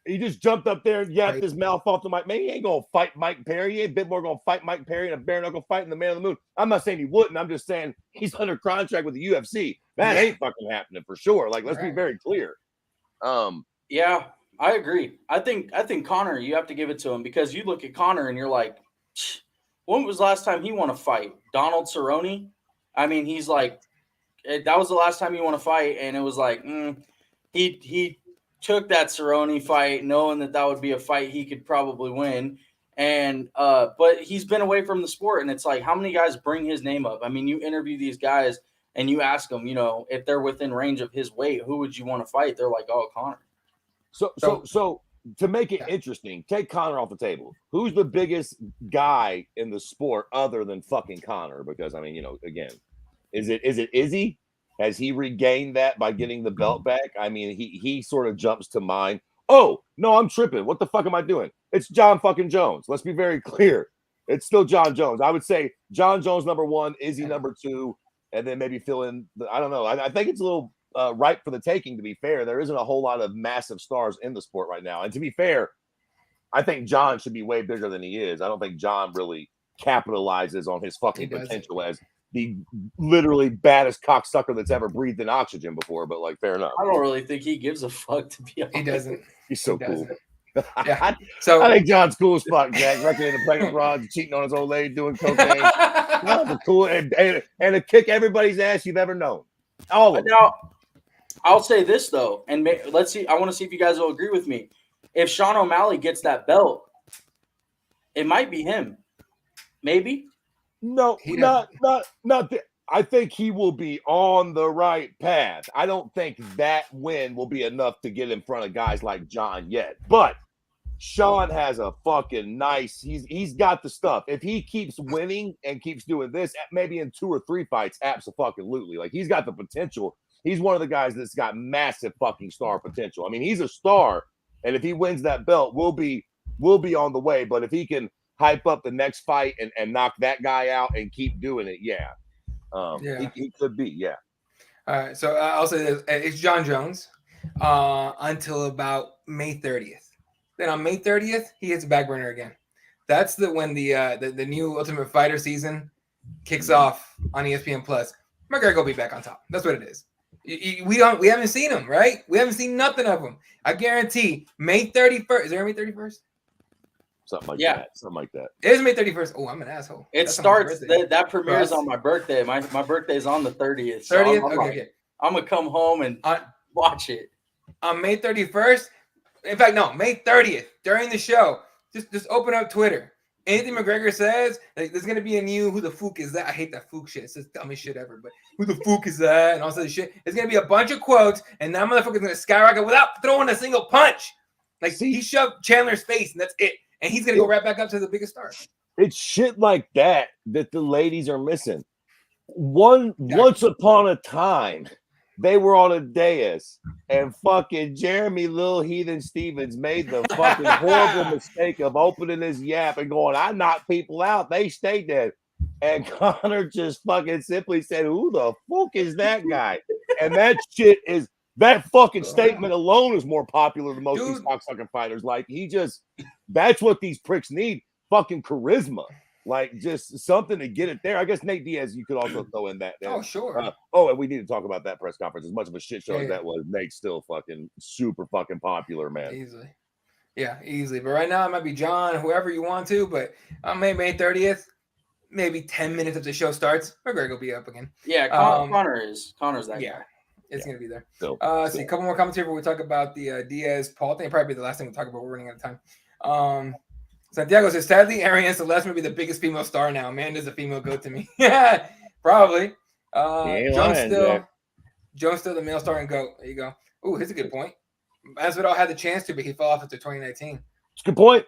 He just jumped up there and yapped his mouth off the mic. Man, he ain't going to fight Mike Perry. He ain't bit more going to fight Mike Perry in a bare knuckle fight in the Man on the Moon. I'm not saying he wouldn't. I'm just saying he's under contract with the UFC. That ain't fucking happening for sure. Like, let's be very clear. Yeah, I agree. I think Connor, you have to give it to him because you look at Connor and you're like, when was the last time he won a fight? Donald Cerrone? I mean, he's like, that was the last time he won a fight, and it was like he took that Cerrone fight knowing that would be a fight he could probably win, and but he's been away from the sport, and it's like how many guys bring his name up? I mean, you interview these guys and you ask them, you know, if they're within range of his weight, who would you want to fight? They're like, oh, Connor. So to make it interesting, take Conor off the table. Who's the biggest guy in the sport other than fucking Conor? Because I mean, you know, again, is it Izzy? Has he regained that by getting the belt back? I mean, he sort of jumps to mind. Oh no, I'm tripping. What the fuck am I doing? It's John fucking Jones. Let's be very clear. It's still John Jones. I would say John Jones number 1, Izzy number 2, and then maybe fill in. I don't know. I think it's a little ripe for the taking. To be fair, there isn't a whole lot of massive stars in the sport right now. And to be fair, I think John should be way bigger than he is. I don't think John really capitalizes on his fucking potential as the literally baddest cocksucker that's ever breathed in oxygen before. But like, fair enough. I don't really think he gives a fuck, to be honest. He doesn't. He's so cool. Yeah. So I think John's cool as fuck, Jack. Wrecking in the pregnant rods, cheating on his old lady, doing cocaine. Cool, and to kick everybody's ass you've ever known. All of it. Now, I'll say this though, and let's see. I want to see if you guys will agree with me. If Sean O'Malley gets that belt, it might be him. Maybe. No, not. I think he will be on the right path. I don't think that win will be enough to get in front of guys like John yet. But Sean has a fucking nice. He's got the stuff. If he keeps winning and keeps doing this, maybe in 2 or 3 fights, absolutely. Like he's got the potential. He's one of the guys that's got massive fucking star potential. I mean, he's a star, and if he wins that belt, we'll be on the way. But if he can hype up the next fight and knock that guy out and keep doing it, yeah. He could be, yeah. All right, so I'll say this: it's John Jones until about May 30th. Then on May 30th, he hits a back burner again. That's when the new Ultimate Fighter season kicks off on ESPN Plus. McGregor will be back on top. That's what it is. We haven't seen him, right? We haven't seen nothing of him. I guarantee May 31st. Is there a May 31st? Something like that. Something like that. It is May 31st. Oh, I'm an asshole. It starts that premieres on my birthday. My birthday is on the 30th. So 30th? Okay. I'm gonna come home and watch it. On May 31st. In fact, no, May 30th, during the show, just open up Twitter. Anything McGregor says, like, there's gonna be a new "who the fuck is that?" I hate that fuck shit. It's the dumbest shit ever. But who the fuck is that? And all this shit. It's gonna be a bunch of quotes, and that motherfucker's gonna skyrocket without throwing a single punch. Like, he shoved Chandler's face, and that's it. And he's gonna go right back up to the biggest star. It's shit like that the ladies are missing. Once upon a time, they were on a dais, and fucking Jeremy Lil Heathen Stevens made the fucking horrible mistake of opening his yap and going, "I knock people out, they stay dead." And Conor just fucking simply said, "Who the fuck is that guy?" And that shit is that fucking statement alone is more popular than most of these cocksucking fighters. Like that's what these pricks need. Fucking charisma. Like just something to get it there. I guess Nate Diaz, you could also throw in that. Oh, sure. And we need to talk about that press conference. As much of a shit show as that was, Nate's still fucking super fucking popular, man. Easily. Yeah, easily. But right now it might be John, whoever you want to. But on May 30th, maybe 10 minutes if the show starts, McGregor will be up again. Yeah, Connor's that guy. It's going to be there. See, a couple more comments here before we talk about the Diaz-Paul thing. Probably the last thing we'll talk about. We're running out of time. Santiago says, sadly, Ariane Celeste may be the biggest female star now. Amanda's a female goat to me. Yeah, probably. Jones still the male star and goat. There you go. Ooh, here's a good point. Masvidal had the chance to, but he fell off after 2019. It's a good point.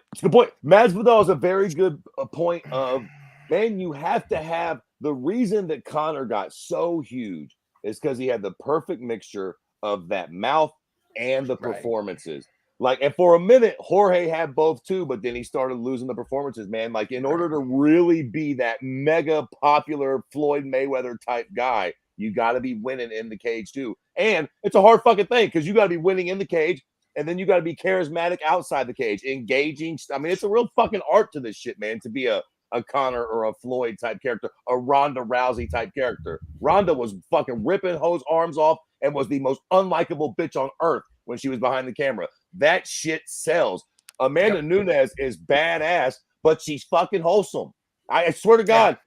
Masvidal is a very good point of, man, you have to have the reason that Conor got so huge is because he had the perfect mixture of that mouth and the performances. Like, and for a minute, Jorge had both too, but then he started losing the performances, man. Like, in order to really be that mega popular Floyd Mayweather type guy, you got to be winning in the cage too. And it's a hard fucking thing because you got to be winning in the cage, and then you got to be charismatic outside the cage, engaging. I mean, it's a real fucking art to this shit, man, to be a Conor or a Floyd type character, a Ronda Rousey type character. Ronda was fucking ripping hoes' arms off and was the most unlikable bitch on earth when she was behind the camera. That shit sells. Amanda Nunes is badass, but she's fucking wholesome. I swear to God,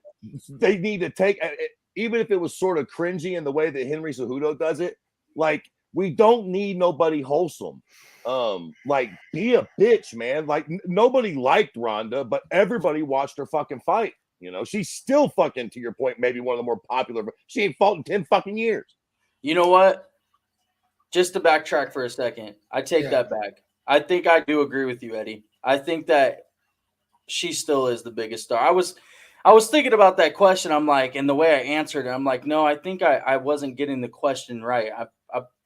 they need to take, even if it was sort of cringy in the way that Henry Cejudo does it, like, we don't need nobody wholesome. Like, be a bitch, man. Like, nobody liked Ronda, but everybody watched her fucking fight. You know, she's still fucking, to your point, maybe one of the more popular, but she ain't fought in 10 fucking years. You know what? Just to backtrack for a second, I take that back. I think I do agree with you, Eddie. I think that she still is the biggest star. I was thinking about that question. I'm like, and the way I answered it, I'm like, no, I think I wasn't getting the question right.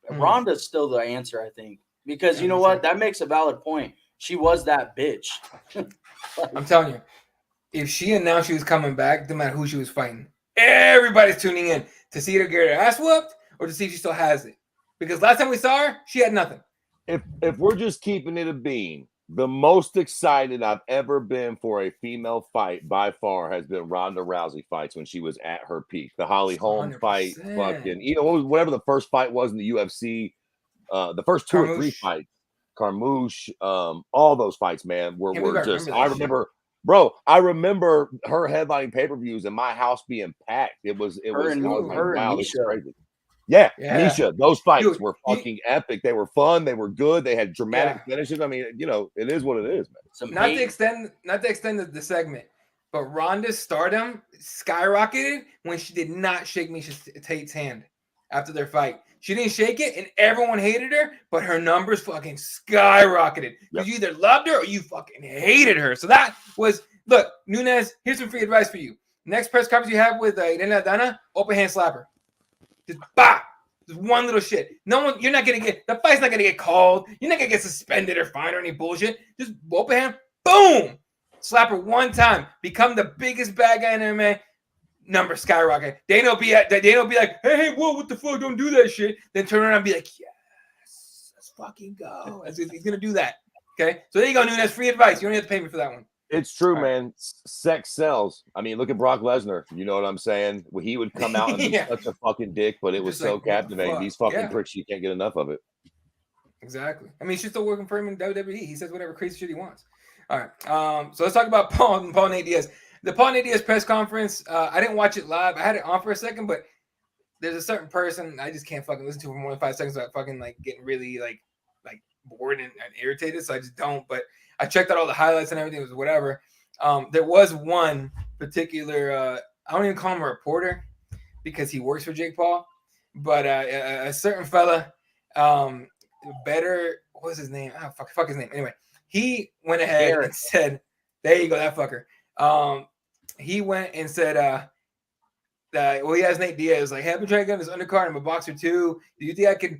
Ronda's still the answer, I think, because you know what? That makes a valid point. She was that bitch. I'm telling you, if she announced she was coming back, no matter who she was fighting, everybody's tuning in to see her get her ass whooped or to see if she still has it. Because last time we saw her, she had nothing. If we're just keeping it a bean, the most excited I've ever been for a female fight by far has been Ronda Rousey fights when she was at her peak. The Holly Holm 100%. fight, fucking, whatever the first fight was in the UFC, the first two or three fights, Carmouche, all those fights, man, were just. I remember, bro. I remember her headlining pay-per-views and my house being packed. It was wow, this is crazy. Yeah, Misha, those fights were fucking epic. They were fun. They were good. They had dramatic finishes. I mean, it is what it is, man. Not to extend the segment, but Ronda's stardom skyrocketed when she did not shake Misha Tate's hand after their fight. She didn't shake it, and everyone hated her, but her numbers fucking skyrocketed. Because you either loved her or you fucking hated her. So that was, look, Nunes, here's some free advice for you. Next press conference you have with Irene Aldana, open hand slapper. Just bop. Just one little shit. No one, you're not gonna get the fight's not gonna get called. You're not gonna get suspended or fined or any bullshit. Just open hand, boom, slap her one time. Become the biggest bad guy in MMA. Number skyrocket. Dana will be like, hey, whoa, what the fuck? Don't do that shit. Then turn around and be like, yes, let's fucking go. He's gonna do that. Okay, so there you go, Nunes. Free advice. You don't have to pay me for that one. It's true, man. Sex sells. I mean, look at Brock Lesnar. You know what I'm saying? Well, he would come out and be such a fucking dick, but it was so captivating. These fucking pricks, you can't get enough of it. Exactly. I mean, she's still working for him in WWE. He says whatever crazy shit he wants. All right. So let's talk about Paul Nate Diaz. The Paul Nate Diaz press conference. I didn't watch it live. I had it on for a second, but there's a certain person I just can't fucking listen to for more than 5 seconds without fucking like getting really like bored and irritated. So I just don't. But I checked out all the highlights and everything. It was whatever. There was one particular, I don't even call him a reporter because he works for Jake Paul, but a certain fella, what was his name? Oh, fuck his name. Anyway, he went ahead and said, there you go, that fucker. He went and said, well, he has Nate Diaz, like, hey, I've been trying to get on this undercard. I'm a boxer too. Do you think I could,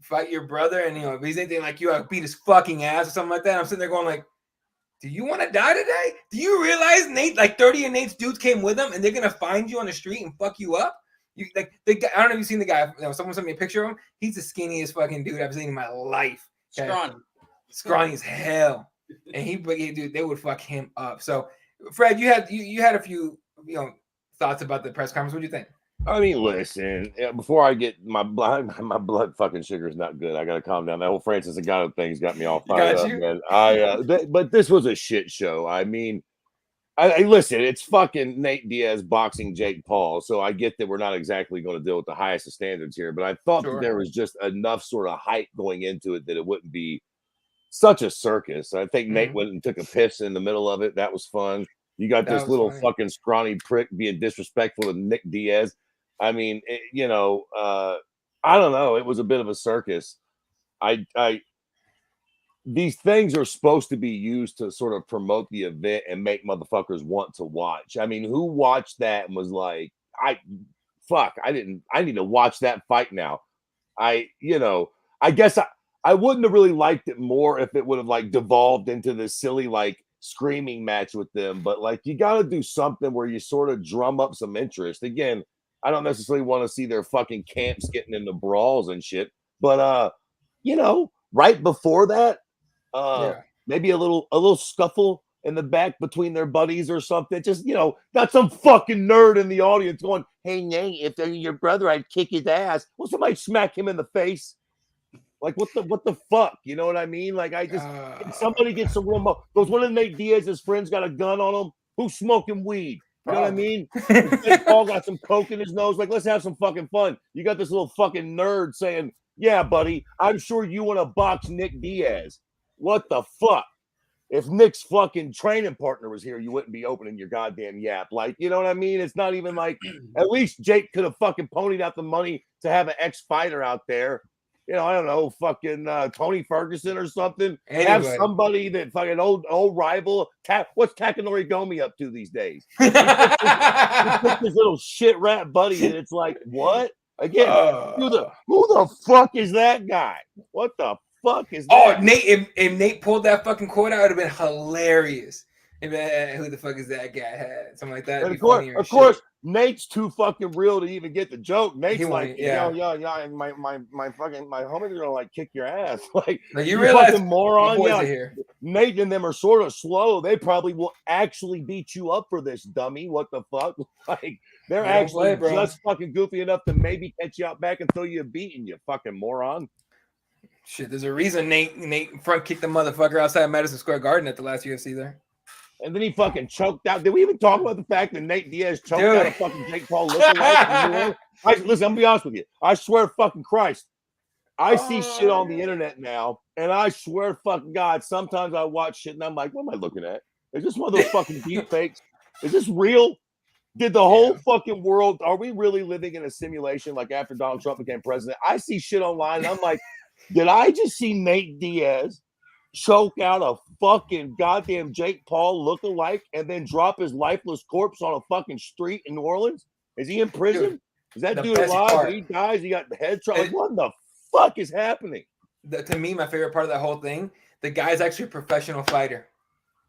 fight your brother? And, if he's anything like you, I'll beat his fucking ass or something like that. I'm sitting there going like, do you want to die today? Do you realize Nate, like 30 of Nate's dudes came with him and they're going to find you on the street and fuck you up? I don't know if you've seen the guy. Someone sent me a picture of him. He's the skinniest fucking dude I've seen in my life. Okay? Scrawny as hell. And dude, they would fuck him up. So, Fred, you had a few, thoughts about the press conference. What do you think? I mean, listen, before I get my blood fucking sugar is not good. I got to calm down. That whole Francis Ngannou thing's got me all fired up, man. But this was a shit show. I mean, I listen, it's fucking Nate Diaz boxing Jake Paul. So I get that we're not exactly going to deal with the highest of standards here, but I thought that there was just enough sort of hype going into it that it wouldn't be such a circus. I think Nate went and took a piss in the middle of it. That was fun. You got this little fucking scrawny prick being disrespectful to Nick Diaz. I mean, I don't know. It was a bit of a circus. These things are supposed to be used to sort of promote the event and make motherfuckers want to watch. I mean, who watched that and was like, I need to watch that fight now. I guess I wouldn't have really liked it more if it would have like devolved into this silly, like, screaming match with them, but like you got to do something where you sort of drum up some interest. Again, I don't necessarily want to see their fucking camps getting into brawls and shit, but right before that, maybe a little scuffle in the back between their buddies or something. Just not some fucking nerd in the audience going, "Hey Nate, if they're your brother, I'd kick his ass." Well, somebody smack him in the face. Like what the fuck? You know what I mean? Like somebody gets some real goes, one of Nate Diaz's friends got a gun on him. Who's smoking weed? You know what I mean? Paul got some coke in his nose. Like, let's have some fucking fun. You got this little fucking nerd saying, "Yeah, buddy, I'm sure you want to box Nick Diaz." What the fuck? If Nick's fucking training partner was here, you wouldn't be opening your goddamn yap. Like, you know what I mean? It's not even like, at least Jake could have fucking ponied out the money to have an ex-fighter out there. I don't know, fucking Tony Ferguson or something. Anybody. Have somebody that fucking old rival. What's Takanori Gomi up to these days? He put this little shit rat buddy, and it's like, what? Again, who the fuck is that guy? What the fuck is that? Oh, Nate! If Nate pulled that fucking quote out, it would have been hilarious. Who the fuck is that guy? Had something like that. And of course, Nate's too fucking real to even get the joke. Nate's like, yeah, my homies are gonna like kick your ass. like you realize, moron. Yeah, here. Nate and them are sort of slow. They probably will actually beat you up for this, dummy. What the fuck? Like they're actually just fucking goofy enough to maybe catch you out back and throw you a beating, you fucking moron. Shit, there's a reason Nate front kicked the motherfucker outside Madison Square Garden at the last UFC there. And then he fucking choked out. Did we even talk about the fact that Nate Diaz choked out a fucking Jake Paul lookalike? Listen, I'm gonna be honest with you. I swear fucking Christ. I see shit on the internet now, and I swear fucking God, sometimes I watch shit and I'm like, what am I looking at? Is this one of those fucking deep fakes? Is this real? Did the whole fucking world, are we really living in a simulation like after Donald Trump became president? I see shit online and I'm like, did I just see Nate Diaz choke out a fucking goddamn Jake Paul lookalike and then drop his lifeless corpse on a fucking street in New Orleans? Is he in prison? Dude, is that dude alive? He dies. He got the head shot. Like, what the fuck is happening? To me, my favorite part of that whole thing, the guy's actually a professional fighter.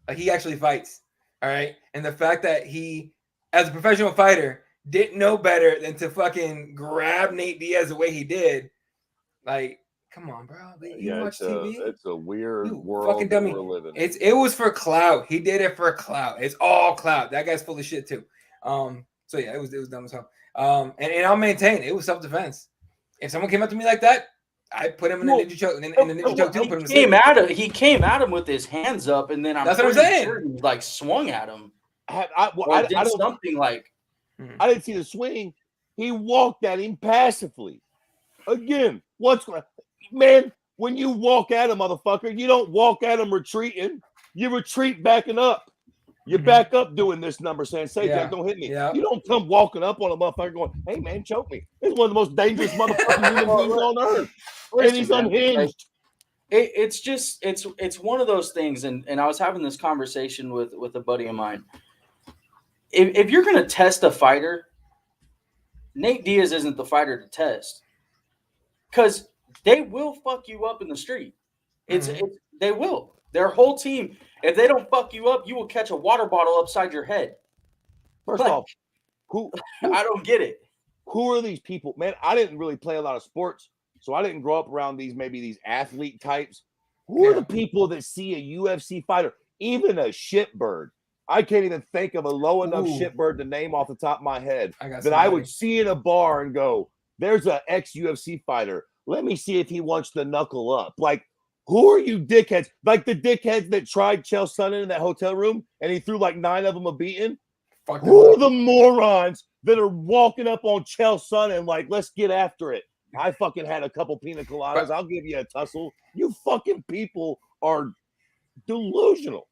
Like, he actually fights. All right. And the fact that he, as a professional fighter, didn't know better than to fucking grab Nate Diaz the way he did. Like, come on, bro. Watch TV? It's a weird world fucking dummy. We're living in. It was for clout. He did it for clout. It's all clout. That guy's full of shit too. So yeah, it was dumb as hell. And I'll maintain it was self-defense. If someone came up to me like that, I'd put him in the ninja choke. And the ninja choke too. He came at him with his hands up, and then that's what I'm saying. Sure he like swung at him. I didn't see the swing. He walked at him passively. Again, man, when you walk at a motherfucker, you don't walk at him retreating. You retreat backing up. You back up doing this number saying, Jack, don't hit me. Yeah. You don't come walking up on a motherfucker going, hey, man, choke me. It's one of the most dangerous motherfucking human beings on earth. And he's unhinged. It's one of those things, and I was having this conversation with a buddy of mine. If you're going to test a fighter, Nate Diaz isn't the fighter to test. Because they will fuck you up in the street. They will. Their whole team, if they don't fuck you up, you will catch a water bottle upside your head. First off, who I don't get it. Who are these people? Man, I didn't really play a lot of sports, so I didn't grow up around these athlete types. Who are the people that see a UFC fighter, even a shitbird? I can't even think of a low enough shitbird to name off the top of my head that I would see in a bar and go, there's an ex-UFC fighter. Let me see if he wants to knuckle up. Like, who are you dickheads? Like the dickheads that tried Chael Sonnen in that hotel room and he threw like 9 of them a beating? Who are the morons that are walking up on Chael Sonnen like, let's get after it? I fucking had a couple pina coladas. I'll give you a tussle. You fucking people are delusional.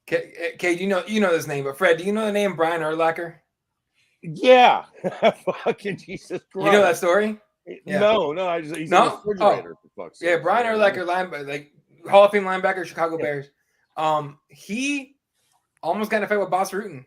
Cade, you know this name, but Fred, do you know the name Brian Urlacher? Yeah. Fucking Jesus Christ. You know that story? Yeah. No. He's a refrigerator. For fuck's sake. Yeah, Brian Urlacher, linebacker, like Hall of Fame linebacker, Chicago Bears. He almost got in a fight with Boss Rutan.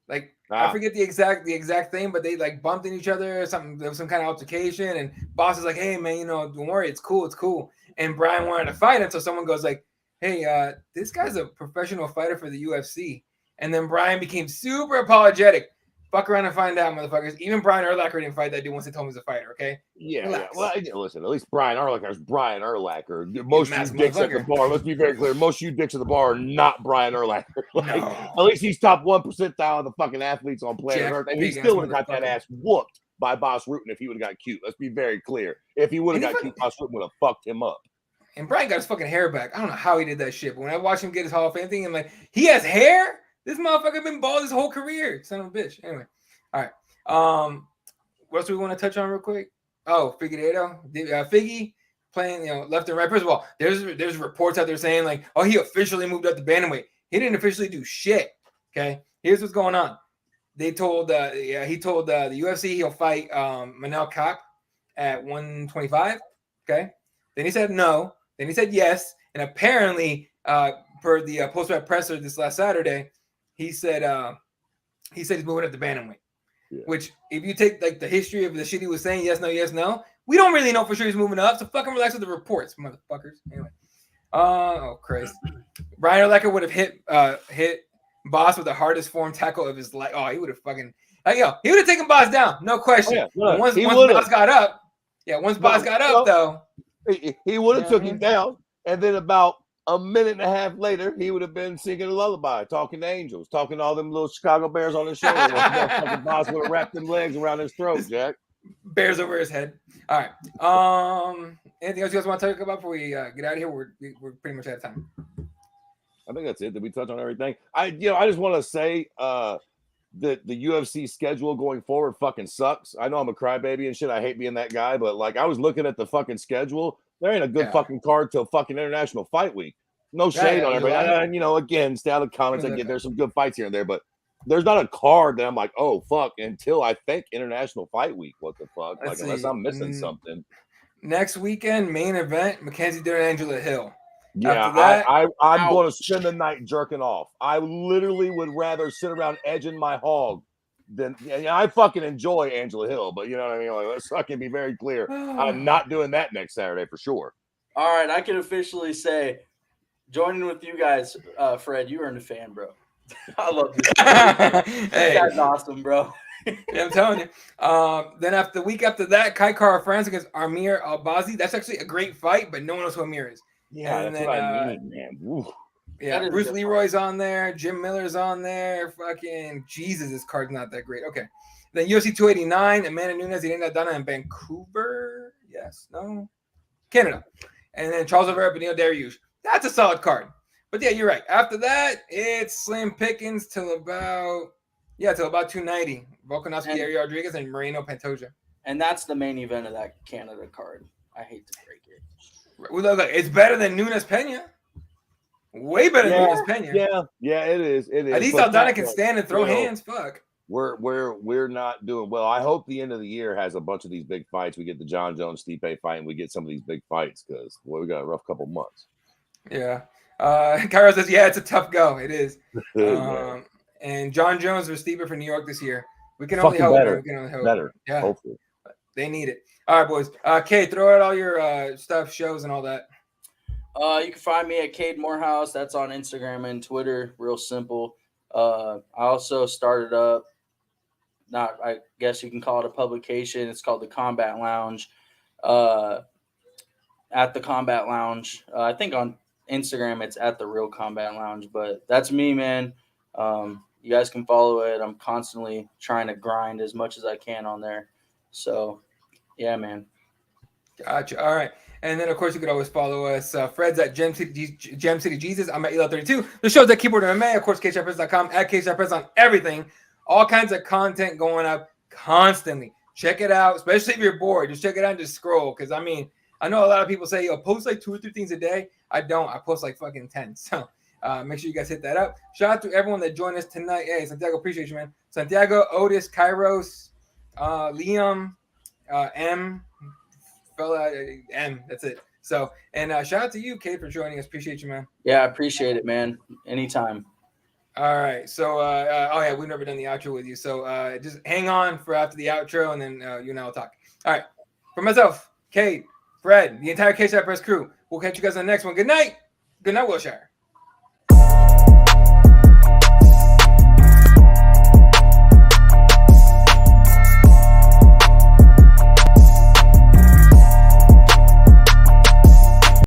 Like I forget the exact thing, but they like bumped into each other or something. There was some kind of altercation, and Boss is like, "Hey man, don't worry, it's cool." And Brian wanted to fight him, so someone goes like, "Hey, this guy's a professional fighter for the UFC." And then Brian became super apologetic. Fuck around and find out, motherfuckers. Even Brian Urlacher didn't fight that dude once they told him he's a fighter, okay? Yeah. Well, listen, at least Brian Urlacher is Brian Urlacher. Most of you dicks at the bar, let's be very clear, most of you dicks at the bar are not Brian Urlacher. At least he's top 1 percentile of the fucking athletes on planet Earth. And he still would have got that ass whooped by Boss Rutan if he would have got cute. Let's be very clear. If he would have got cute, Boss Rutan would have fucked him up. And Brian got his fucking hair back. I don't know how he did that shit, but when I watched him get his Hall of Fame thing, I'm like, he has hair? This motherfucker been bald his whole career. Son of a bitch. Anyway. All right. What else do we want to touch on real quick? Oh, Figueiredo. Figgy playing, left and right. First of all, there's reports out there saying like, oh, he officially moved up the bantamweight. He didn't officially do shit. Okay. Here's what's going on. He told the UFC he'll fight Manel Kape at 125. Okay. Then he said no. Then he said yes. And apparently, per the post-fight presser this last Saturday, he said he's moving up the bantamweight. Yeah. Which, if you take like the history of the shit he was saying, yes, no, we don't really know for sure he's moving up. So fucking relax with the reports, motherfuckers. Anyway, oh Christ, Brian Urlacher would have hit Boss with the hardest form tackle of his life. Oh, he would have fucking he would have taken Boss down, no question. Oh, yeah. Once Boss got up, though, he would have took him down, and then about a minute and a half later, he would have been singing a lullaby, talking to angels, talking to all them little Chicago Bears on his shoulder. Fucking Boss would have wrapped them legs around his throat, Jack. Bears over his head. All right. Anything else you guys want to talk about before we get out of here? We're pretty much out of time. I think that's it. Did we touch on everything? I just want to say that the UFC schedule going forward fucking sucks. I know I'm a crybaby and shit. I hate being that guy, but like I was looking at the fucking schedule. There ain't a good fucking card till fucking International Fight Week. No shade on everybody. And, again, stay out of the comments. I get there's some good fights here and there, but there's not a card that I'm like, oh fuck, until I think International Fight Week. What the fuck? Like, unless I'm missing something. Next weekend, main event, Mackenzie Dern, Angela Hill. Yeah, I'm going to spend the night jerking off. I literally would rather sit around edging my hog than I fucking enjoy Angela Hill, but you know what I mean? Like, let's fucking be very clear. I'm not doing that next Saturday for sure. All right, I can officially say, joining with you guys, Fred, you earned a fan, bro. I love you. Hey, that's awesome, bro. Yeah, I'm telling you. Then the week after that, Kai Kara France against Amir Albazi. That's actually a great fight, but no one knows who Amir is. Yeah, and that's what I mean, man. Ooh. Yeah, Bruce Leroy's on there. Jim Miller's on there. Fucking Jesus, this card's not that great. Okay. Then UFC 289, Amanda Nunes, Irene Aldana in Vancouver. Yes, no. Canada. And then Charles Oliveira, Benil Dariush. That's a solid card. But yeah, you're right. After that, it's slim pickings till about 290. Volkanovski, Ari Rodriguez, and Moreno Pantoja. And that's the main event of that Canada card. I hate to break it. Well, look, it's better than Nunes Pena. Way better than Nunes Pena. Yeah, it is. It is. At least Aldana can stand and throw hands. Fuck. We're not doing well. I hope the end of the year has a bunch of these big fights. We get the John Jones Stipe fight, and we get some of these big fights because we got a rough couple months. Yeah. Cairo says, yeah, it's a tough go. It is. And John Jones versus Stipe for New York this year. We can only hope. Better. We can only hope. Better. Yeah. Hopefully. They need it. All right, boys. Cade, throw out all your stuff, shows, and all that. You can find me at Cade Morehouse. That's on Instagram and Twitter. Real simple. I also started up, I guess you can call it a publication. It's called The Combat Lounge. At The Combat Lounge. I think on Instagram it's at The Real Combat Lounge. But that's me, man. You guys can follow it. I'm constantly trying to grind as much as I can on there. So, yeah, man. Gotcha. All right. And then, of course, you could always follow us. Fred's at Gem City Jesus. I'm at Elo32. The show's at Keyboard MMA. Of course, CageSidePress.com, at CageSidePress on everything. All kinds of content going up constantly. Check it out, especially if you're bored. Just check it out and just scroll. Because, I mean, I know a lot of people say, post like 2 or 3 things a day. I don't. I post like fucking 10. So make sure you guys hit that up. Shout out to everyone that joined us tonight. Hey, Santiago, appreciate you, man. Santiago, Otis, Kairos, Liam, M, fella, M. That's it. So, and shout out to you, Cade, for joining us. Appreciate you, man. Yeah, I appreciate it, man. Anytime. All right. So, we've never done the outro with you. So, just hang on for after the outro, and then you and I will talk. All right. For myself, Cade, Fred, the entire Cageside Press crew, we'll catch you guys on the next one. Good night. Good night, Wilshire.